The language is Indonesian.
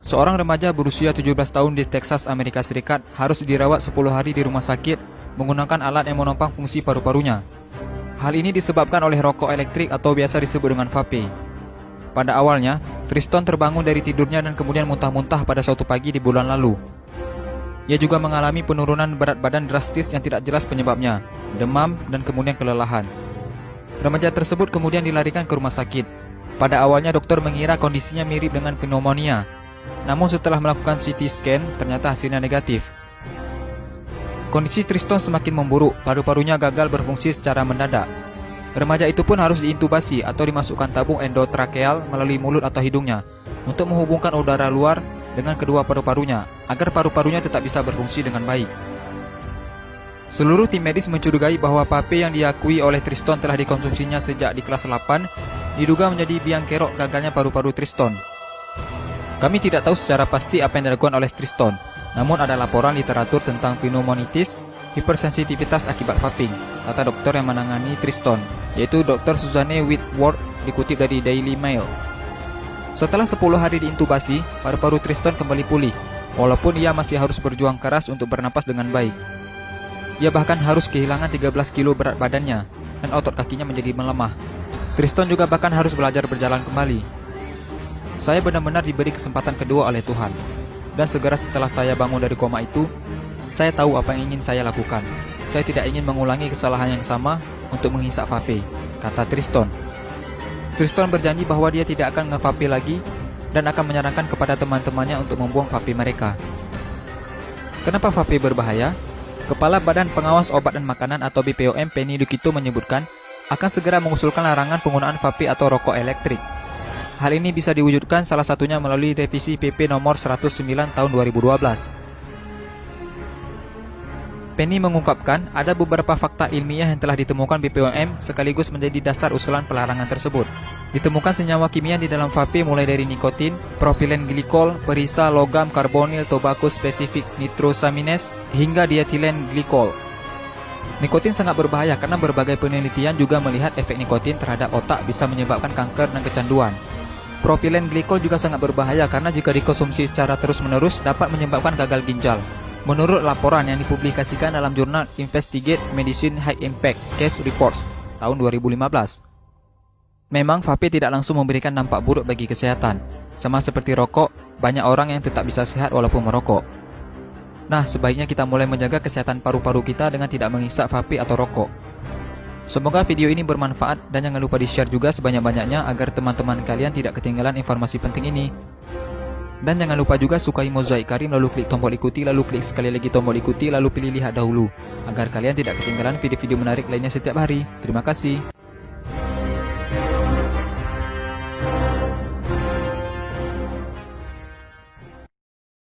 Seorang remaja berusia 17 tahun di Texas, Amerika Serikat harus dirawat 10 hari di rumah sakit menggunakan alat yang menopang fungsi paru-parunya. Hal ini disebabkan oleh rokok elektrik atau biasa disebut dengan vape. Pada awalnya, Triston terbangun dari tidurnya dan kemudian muntah-muntah pada suatu pagi di bulan lalu. Ia juga mengalami penurunan berat badan drastis yang tidak jelas penyebabnya, demam, dan kemudian kelelahan. Remaja tersebut kemudian dilarikan ke rumah sakit. Pada awalnya dokter mengira kondisinya mirip dengan pneumonia. Namun setelah melakukan CT scan, ternyata hasilnya negatif. Kondisi Triston semakin memburuk, paru-parunya gagal berfungsi secara mendadak. Remaja itu pun harus diintubasi atau dimasukkan tabung endotrakeal melalui mulut atau hidungnya untuk menghubungkan udara luar dengan kedua paru-parunya agar paru-parunya tetap bisa berfungsi dengan baik. Seluruh tim medis mencurigai bahwa vape yang diakui oleh Triston telah dikonsumsinya sejak di kelas 8 diduga menjadi biang kerok gagalnya paru-paru Triston. Kami tidak tahu secara pasti apa yang dilakukan oleh Triston, namun ada laporan literatur tentang pneumonitis, hipersensitivitas akibat vaping, kata dokter yang menangani Triston, yaitu Dr. Suzanne Whitworth, dikutip dari Daily Mail. Setelah 10 hari diintubasi, paru-paru Triston kembali pulih, walaupun ia masih harus berjuang keras untuk bernapas dengan baik. Ia bahkan harus kehilangan 13 kilo berat badannya, dan otot kakinya menjadi melemah. Triston juga bahkan harus belajar berjalan kembali. Saya benar-benar diberi kesempatan kedua oleh Tuhan. Dan segera setelah saya bangun dari koma itu, saya tahu apa yang ingin saya lakukan. Saya tidak ingin mengulangi kesalahan yang sama untuk menghisap vape, kata Triston. Triston berjanji bahwa dia tidak akan nge-vape lagi dan akan menyarankan kepada teman-temannya untuk membuang vape mereka. Kenapa vape berbahaya? Kepala Badan Pengawas Obat dan Makanan atau BPOM Penny Dukito menyebutkan akan segera mengusulkan larangan penggunaan vape atau rokok elektrik. Hal ini bisa diwujudkan salah satunya melalui revisi PP nomor 109 tahun 2012. Penny mengungkapkan ada beberapa fakta ilmiah yang telah ditemukan BPOM sekaligus menjadi dasar usulan pelarangan tersebut. Ditemukan senyawa kimia di dalam vape mulai dari nikotin, propilen glikol, perisa, logam, karbonil, tobacco spesifik nitrosamines, hingga dietilen glikol. Nikotin sangat berbahaya karena berbagai penelitian juga melihat efek nikotin terhadap otak bisa menyebabkan kanker dan kecanduan. Propilen glikol juga sangat berbahaya karena jika dikonsumsi secara terus-menerus dapat menyebabkan gagal ginjal. Menurut laporan yang dipublikasikan dalam jurnal Investigate Medicine High Impact Case Reports tahun 2015. Memang vape tidak langsung memberikan dampak buruk bagi kesehatan. Sama seperti rokok, banyak orang yang tetap bisa sehat walaupun merokok. Nah, sebaiknya kita mulai menjaga kesehatan paru-paru kita dengan tidak menghisap vape atau rokok. Semoga video ini bermanfaat dan jangan lupa di-share juga sebanyak-banyaknya agar teman-teman kalian tidak ketinggalan informasi penting ini. Dan jangan lupa juga sukai Mozaik Karim lalu klik tombol ikuti lalu klik sekali lagi tombol ikuti lalu pilih lihat dahulu agar kalian tidak ketinggalan video-video menarik lainnya setiap hari. Terima kasih.